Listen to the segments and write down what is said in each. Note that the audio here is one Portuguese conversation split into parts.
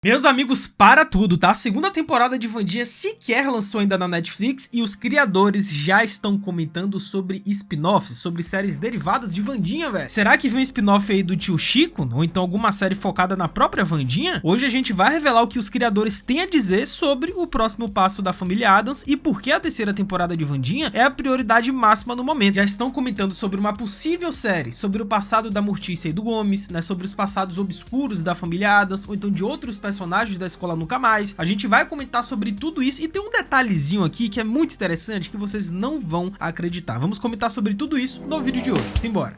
Meus amigos, para tudo, tá? A segunda temporada de Wandinha sequer lançou ainda na Netflix e os criadores já estão comentando sobre spin-offs, sobre séries derivadas de Wandinha, velho. Será que vem um spin-off aí do Tio Chico? Ou então alguma série focada na própria Wandinha? Hoje a gente vai revelar o que os criadores têm a dizer sobre o próximo passo da família Addams e por que a terceira temporada de Wandinha é a prioridade máxima no momento. Já estão comentando sobre uma possível série, sobre o passado da Mortícia e do Gomes, né? Sobre os passados obscuros da família Addams, ou então de outros personagens da Escola Nunca Mais. A gente vai comentar sobre tudo isso e tem um detalhezinho aqui que é muito interessante que vocês não vão acreditar. Vamos comentar sobre tudo isso no vídeo de hoje. Simbora!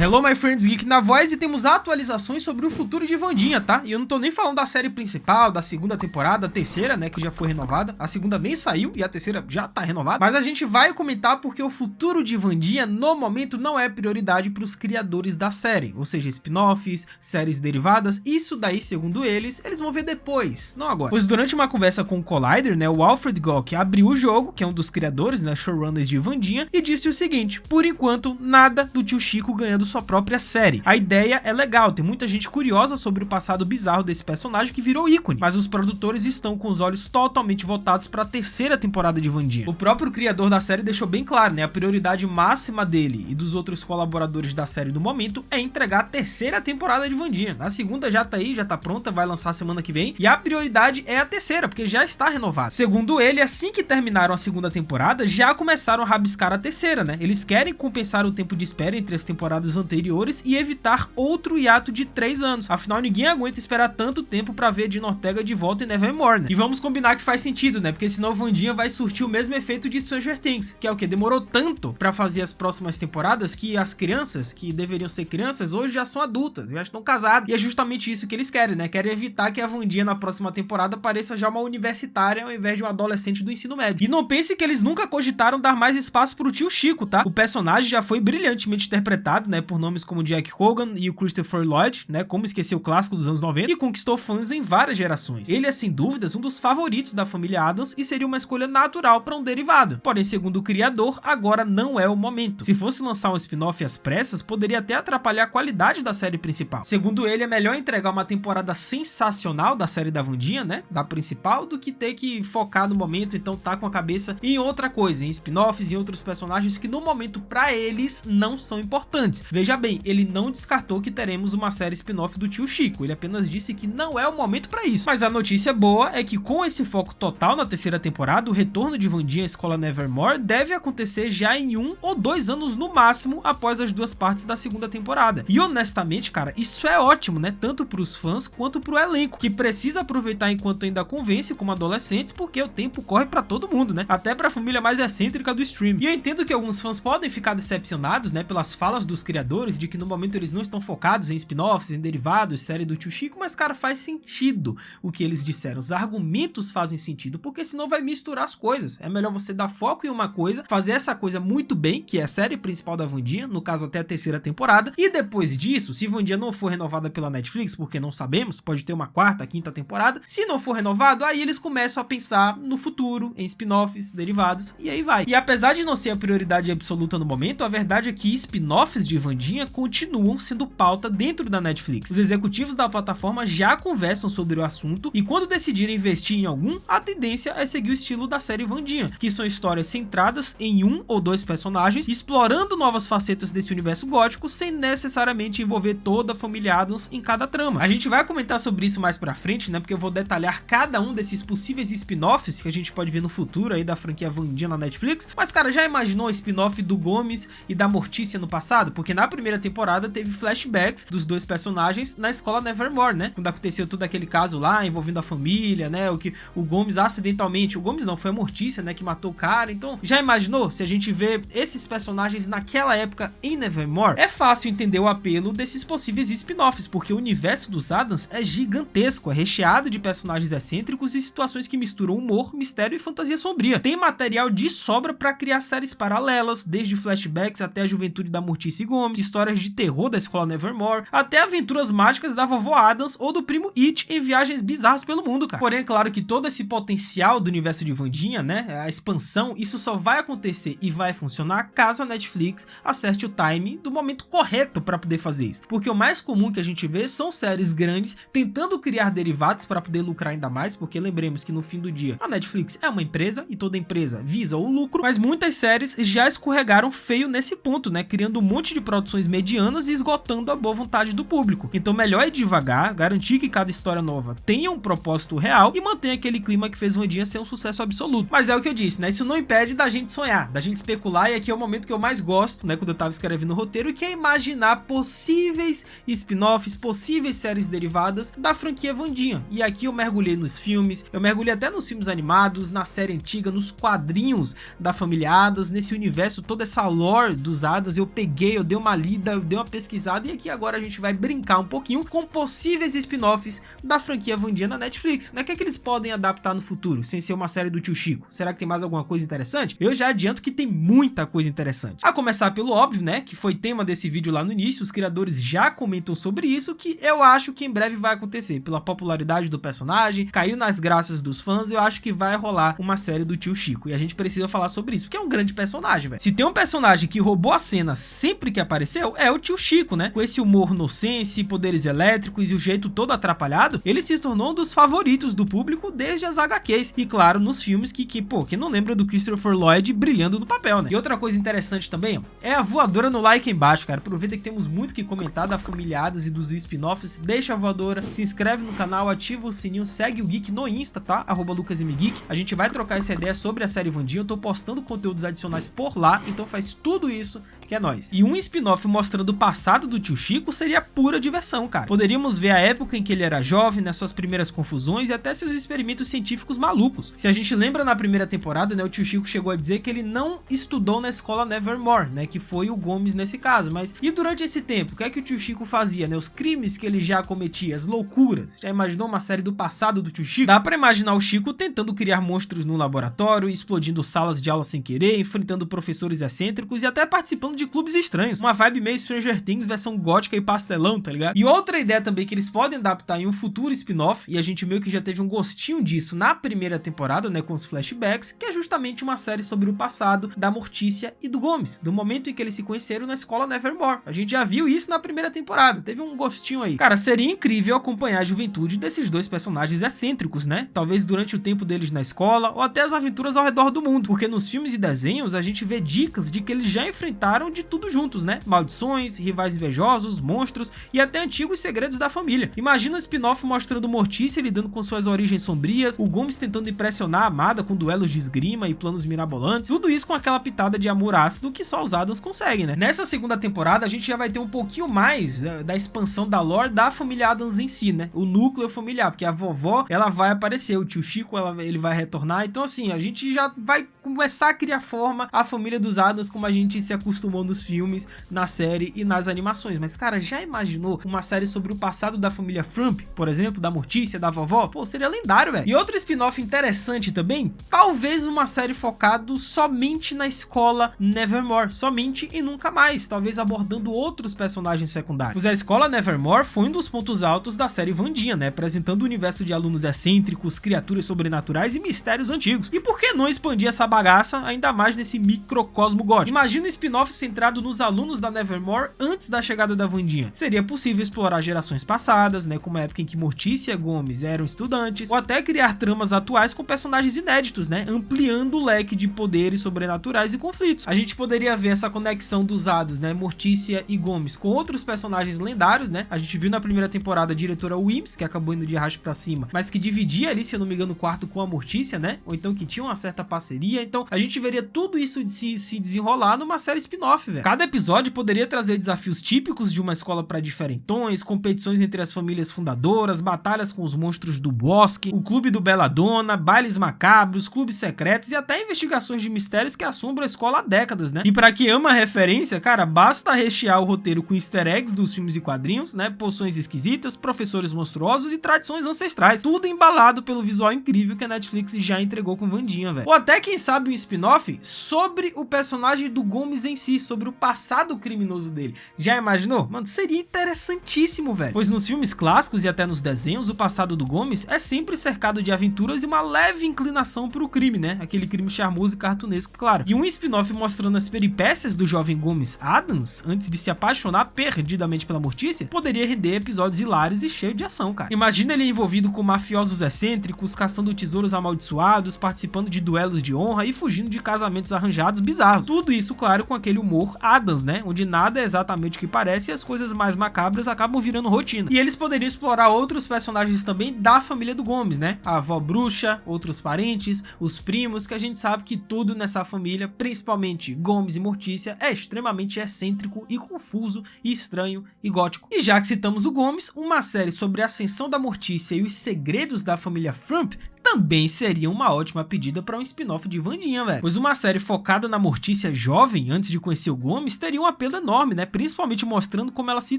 Hello my friends, Geek na voz, e temos atualizações sobre o futuro de Wandinha, tá? E eu não tô nem falando da série principal, da segunda temporada, a terceira, né, que já foi renovada. A segunda nem saiu e a terceira já tá renovada. Mas a gente vai comentar porque o futuro de Wandinha, no momento, não é prioridade pros criadores da série. Ou seja, spin-offs, séries derivadas, isso daí, segundo eles vão ver depois, não agora. Pois durante uma conversa com o Collider, né, o Alfred Gough abriu o jogo, que é um dos criadores, né, showrunners de Wandinha, e disse o seguinte: por enquanto, nada do Tio Chico ganhando sua própria série. A ideia é legal, tem muita gente curiosa sobre o passado bizarro desse personagem que virou ícone, mas os produtores estão com os olhos totalmente voltados para a terceira temporada de Wandinha. O próprio criador da série deixou bem claro, né, a prioridade máxima dele e dos outros colaboradores da série no momento é entregar a terceira temporada de Wandinha. A segunda já tá aí, já tá pronta, vai lançar semana que vem, e a prioridade é a terceira, porque já está renovada. Segundo ele, assim que terminaram a segunda temporada, já começaram a rabiscar a terceira, né? Eles querem compensar o tempo de espera entre as temporadas anteriores e evitar outro hiato de 3 anos. Afinal, ninguém aguenta esperar tanto tempo pra ver Jenna Ortega de volta em Nevermore, né? E vamos combinar que faz sentido, né? Porque senão Wandinha vai surtir o mesmo efeito de Stranger Things, que é o que? Demorou tanto pra fazer as próximas temporadas que as crianças, que deveriam ser crianças, hoje já são adultas, já estão casadas. E é justamente isso que eles querem, né? Querem evitar que a Wandinha na próxima temporada pareça já uma universitária ao invés de uma adolescente do ensino médio. E não pense que eles nunca cogitaram dar mais espaço pro Tio Chico, tá? O personagem já foi brilhantemente interpretado, né, por nomes como Jack Hogan e o Christopher Lloyd, né, como esquecer o clássico dos anos 90, e conquistou fãs em várias gerações. Ele é sem dúvidas um dos favoritos da família Addams e seria uma escolha natural para um derivado. Porém, segundo o criador, agora não é o momento. Se fosse lançar um spin-off às pressas, poderia até atrapalhar a qualidade da série principal. Segundo ele, é melhor entregar uma temporada sensacional da série da Wandinha, né, da principal, do que ter que focar no momento, então tá com a cabeça em outra coisa, em spin-offs, em outros personagens que no momento para eles não são importantes. Veja bem, ele não descartou que teremos uma série spin-off do Tio Chico, ele apenas disse que não é o momento para isso. Mas a notícia boa é que com esse foco total na terceira temporada, o retorno de Wandinha à Escola Nevermore deve acontecer já em 1 ou 2 anos no máximo após as duas partes da segunda temporada. E honestamente, cara, isso é ótimo, né? Tanto para os fãs quanto para o elenco, que precisa aproveitar enquanto ainda convence como adolescentes, porque o tempo corre para todo mundo, né? Até para a família mais excêntrica do stream. E eu entendo que alguns fãs podem ficar decepcionados, né, pelas falas dos criadores de que no momento eles não estão focados em spin-offs, em derivados, série do Tio Chico, mas cara, faz sentido o que eles disseram, os argumentos fazem sentido, porque senão vai misturar as coisas. É melhor você dar foco em uma coisa, fazer essa coisa muito bem, que é a série principal da Wandinha, no caso até a terceira temporada, e depois disso, se Wandinha não for renovada pela Netflix, porque não sabemos, pode ter uma quarta, quinta temporada, se não for renovado, aí eles começam a pensar no futuro, em spin-offs, derivados, e aí vai. E apesar de não ser a prioridade absoluta no momento, a verdade é que spin-offs de Wandinha continuam sendo pauta dentro da Netflix. Os executivos da plataforma já conversam sobre o assunto e quando decidirem investir em algum, a tendência é seguir o estilo da série Wandinha, que são histórias centradas em 1 ou 2 personagens, explorando novas facetas desse universo gótico sem necessariamente envolver toda a família Addams em cada trama. A gente vai comentar sobre isso mais pra frente, né, porque eu vou detalhar cada um desses possíveis spin-offs que a gente pode ver no futuro aí da franquia Wandinha na Netflix, mas cara, já imaginou um spin-off do Gomes e da Mortícia no passado? Porque na primeira temporada teve flashbacks dos dois personagens na Escola Nevermore, né? Quando aconteceu todo aquele caso lá, envolvendo a família, né? O que o Gomes acidentalmente, o Gomes não, foi a Mortícia, né, que matou o cara. Então, já imaginou se a gente vê esses personagens naquela época em Nevermore? É fácil entender o apelo desses possíveis spin-offs, porque o universo dos Addams é gigantesco, é recheado de personagens excêntricos e situações que misturam humor, mistério e fantasia sombria. Tem material de sobra para criar séries paralelas, desde flashbacks até a juventude da Mortícia e Gomes, Gomes, histórias de terror da escola Nevermore, até aventuras mágicas da vovó Addams ou do primo It em viagens bizarras pelo mundo, cara. Porém, é claro que todo esse potencial do universo de Wandinha, né, a expansão, isso só vai acontecer e vai funcionar caso a Netflix acerte o time do momento correto para poder fazer isso. Porque o mais comum que a gente vê são séries grandes tentando criar derivados para poder lucrar ainda mais, porque lembremos que no fim do dia a Netflix é uma empresa e toda empresa visa o lucro, mas muitas séries já escorregaram feio nesse ponto, né, criando um monte de produções medianas e esgotando a boa vontade do público. Então melhor é devagar, garantir que cada história nova tenha um propósito real e mantenha aquele clima que fez Wandinha ser um sucesso absoluto. Mas é o que eu disse, né, isso não impede da gente sonhar, da gente especular, e aqui é o momento que eu mais gosto, né, quando eu tava escrevendo o roteiro, que é imaginar possíveis spin-offs, possíveis séries derivadas da franquia Wandinha. E aqui eu mergulhei nos filmes, eu mergulhei até nos filmes animados, na série antiga, nos quadrinhos da família Addams, nesse universo, toda essa lore dos Addams, eu peguei, eu dei uma lida, eu dei uma pesquisada, e aqui agora a gente vai brincar um pouquinho com possíveis spin-offs da franquia Wandinha na Netflix, né? O que é que eles podem adaptar no futuro, sem ser uma série do Tio Chico? Será que tem mais alguma coisa interessante? Eu já adianto que tem muita coisa interessante. A começar pelo óbvio, né, que foi tema desse vídeo lá no início, os criadores já comentam sobre isso, que eu acho que em breve vai acontecer, pela popularidade do personagem, caiu nas graças dos fãs, eu acho que vai rolar uma série do Tio Chico, e a gente precisa falar sobre isso, porque é um grande personagem, velho. Se tem um personagem que roubou a cena sempre que apareceu, é o Tio Chico, né, com esse humor nonsense, poderes elétricos e o jeito todo atrapalhado, ele se tornou um dos favoritos do público desde as HQs, e claro, nos filmes que pô, quem não lembra do Christopher Lloyd brilhando no papel, né? E outra coisa interessante também, ó, é a voadora no like aí embaixo, cara. Aproveita que temos muito que comentar da família Addams e dos spin-offs, deixa a voadora, se inscreve no canal, ativa o sininho, segue o Geek no Insta, tá? @LucasMGeek. A gente vai trocar essa ideia sobre a série Wandinha, eu tô postando conteúdos adicionais por lá, então faz tudo isso que é nóis. E um spin-off mostrando o passado do Tio Chico seria pura diversão, cara. Poderíamos ver a época em que ele era jovem, nas suas primeiras confusões e até seus experimentos científicos malucos. Se a gente lembra na primeira temporada, né, o Tio Chico chegou a dizer que ele não estudou na escola Nevermore, né, que foi o Gomes nesse caso, mas e durante esse tempo, o que é que o Tio Chico fazia, né, os crimes que ele já cometia, as loucuras? Já imaginou uma série do passado do Tio Chico? Dá pra imaginar o Chico tentando criar monstros no laboratório, explodindo salas de aula sem querer, enfrentando professores excêntricos e até participando de clubes estranhos, uma vibe meio Stranger Things versão gótica e pastelão, tá ligado? E outra ideia também que eles podem adaptar em um futuro spin-off, e a gente meio que já teve um gostinho disso na primeira temporada, né, com os flashbacks, que é justamente uma série sobre o passado da Mortícia e do Gomes, do momento em que eles se conheceram na escola Nevermore. A gente já viu isso na primeira temporada, teve um gostinho aí. Cara, seria incrível acompanhar a juventude desses dois personagens excêntricos, né? Talvez durante o tempo deles na escola, ou até as aventuras ao redor do mundo, porque nos filmes e desenhos a gente vê dicas de que eles já enfrentaram de tudo juntos, né? Maldições, rivais invejosos, monstros e até antigos segredos da família. Imagina um spin-off mostrando Mortícia lidando com suas origens sombrias, o Gomes tentando impressionar a amada com duelos de esgrima e planos mirabolantes, tudo isso com aquela pitada de amor ácido que só os Addams conseguem, né? Nessa segunda temporada a gente já vai ter um pouquinho mais da expansão da lore da família Addams em si, né? O núcleo familiar, porque a vovó, ela vai aparecer, o Tio Chico, ele vai retornar, então assim, a gente já vai começar a criar forma a família dos Addams como a gente se acostumou nos filmes, na série e nas animações. Mas cara, já imaginou uma série sobre o passado da família Frump, por exemplo, da Mortícia, da vovó? Pô, seria lendário, velho. E outro spin-off interessante também, talvez uma série focado somente na escola Nevermore, somente e nunca mais, talvez abordando outros personagens secundários. Pois a escola Nevermore foi um dos pontos altos da série Wandinha, né, apresentando um universo de alunos excêntricos, criaturas sobrenaturais e mistérios antigos. E por que não expandir essa bagaça ainda mais nesse microcosmo gótico? Imagina um spin-off centrado nos alunos da Nevermore antes da chegada da Wandinha. Seria possível explorar gerações passadas, né, como a época em que Mortícia e Gomes eram estudantes, ou até criar tramas atuais com personagens inéditos, né, ampliando o leque de poderes sobrenaturais e conflitos. A gente poderia ver essa conexão dos Addams, né, Mortícia e Gomes, com outros personagens lendários, né? A gente viu na primeira temporada a diretora Wims, que acabou indo de arrasto pra cima, mas que dividia ali, se eu não me engano, o quarto com a Mortícia, né? Ou então que tinha uma certa parceria. Então a gente veria tudo isso de se desenrolar numa série spin-off, velho. Cada episódio poderia trazer desafios típicos de uma escola para diferentões, competições entre as famílias fundadoras, batalhas com os monstros do bosque, o clube do Belladonna, bailes macabros, clubes secretos e até investigações de mistérios que assombram a escola há décadas, né? E pra quem ama a referência, cara, basta rechear o roteiro com easter eggs dos filmes e quadrinhos, né? Poções esquisitas, professores monstruosos e tradições ancestrais. Tudo embalado pelo visual incrível que a Netflix já entregou com Wandinha, velho. Ou até, quem sabe, um spin-off sobre o personagem do Gomes em si, sobre o passado passado criminoso dele. Já imaginou? Mano, seria interessantíssimo, velho. Pois nos filmes clássicos e até nos desenhos, o passado do Gomes é sempre cercado de aventuras e uma leve inclinação pro crime, né? Aquele crime charmoso e cartunesco, claro. E um spin-off mostrando as peripécias do jovem Gomes Addams, antes de se apaixonar perdidamente pela Mortícia, poderia render episódios hilários e cheios de ação, cara. Imagina ele envolvido com mafiosos excêntricos, caçando tesouros amaldiçoados, participando de duelos de honra e fugindo de casamentos arranjados bizarros. Tudo isso, claro, com aquele humor Addams, né? Onde nada é exatamente o que parece e as coisas mais macabras acabam virando rotina. E eles poderiam explorar outros personagens também da família do Gomes, né? A avó bruxa, outros parentes, os primos, que a gente sabe que tudo nessa família, principalmente Gomes e Mortícia, é extremamente excêntrico e confuso e estranho e gótico. E já que citamos o Gomes, uma série sobre a ascensão da Mortícia e os segredos da família Frump também seria uma ótima pedida para um spin-off de Wandinha, velho. Pois uma série focada na Mortícia jovem, antes de conhecer o Gomes, teria um apelo enorme, né? Principalmente mostrando como ela se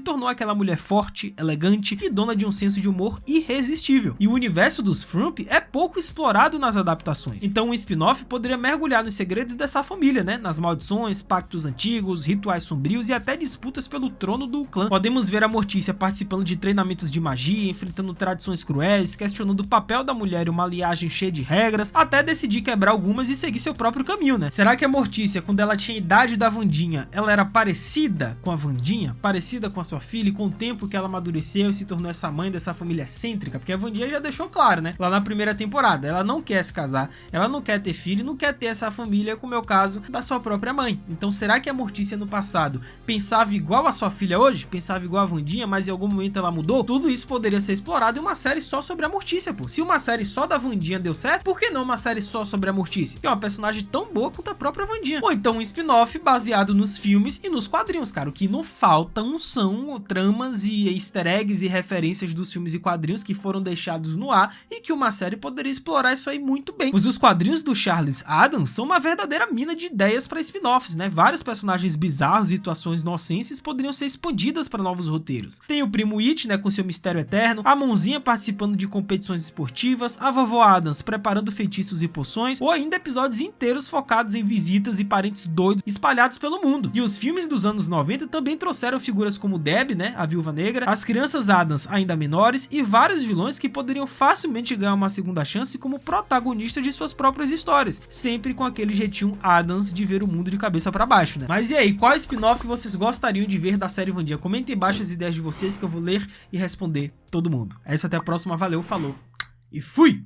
tornou aquela mulher forte, elegante e dona de um senso de humor irresistível. E o universo dos Frump é pouco explorado nas adaptações. Então um spin-off poderia mergulhar nos segredos dessa família, né? Nas maldições, pactos antigos, rituais sombrios e até disputas pelo trono do clã. Podemos ver a Mortícia participando de treinamentos de magia, enfrentando tradições cruéis, questionando o papel da mulher e uma aliagem cheia de regras, até decidir quebrar algumas e seguir seu próprio caminho, né? Será que a Mortícia, quando ela tinha a idade da Wandinha, ela era parecida com a Wandinha? Parecida com a sua filha, e com o tempo que ela amadureceu e se tornou essa mãe dessa família excêntrica? Porque a Wandinha já deixou claro, né? Lá na primeira temporada, ela não quer se casar, ela não quer ter filho, não quer ter essa família, como é o caso da sua própria mãe. Então será que a Mortícia no passado pensava igual a sua filha hoje? Pensava igual a Wandinha, mas em algum momento ela mudou? Tudo isso poderia ser explorado em uma série só sobre a Mortícia, pô. Se uma série só da Wandinha deu certo, por que não uma série só sobre a Mortícia, que é uma personagem tão boa quanto a própria Wandinha? Ou então um spin-off baseado nos filmes e nos quadrinhos, cara. O que não faltam são tramas e easter eggs e referências dos filmes e quadrinhos que foram deixados no ar e que uma série poderia explorar isso aí muito bem. Pois os quadrinhos do Charles Addams são uma verdadeira mina de ideias para spin-offs, né? Vários personagens bizarros e situações nonsenses poderiam ser expandidas para novos roteiros. Tem o primo It, né, com seu mistério eterno, a mãozinha participando de competições esportivas, a vovó Addams preparando feitiços e poções, ou ainda episódios inteiros focados em visitas e parentes doidos espalhados pelo mundo. E os filmes dos anos 90 também trouxeram figuras como Deb, né, a Viúva Negra, as crianças Addams ainda menores e vários vilões que poderiam facilmente ganhar uma segunda chance como protagonistas de suas próprias histórias, sempre com aquele jeitinho Addams de ver o mundo de cabeça para baixo, né? Mas e aí, qual spin-off vocês gostariam de ver da série Wandinha? Comentem embaixo as ideias de vocês que eu vou ler e responder todo mundo. É isso, até a próxima, valeu, falou e fui!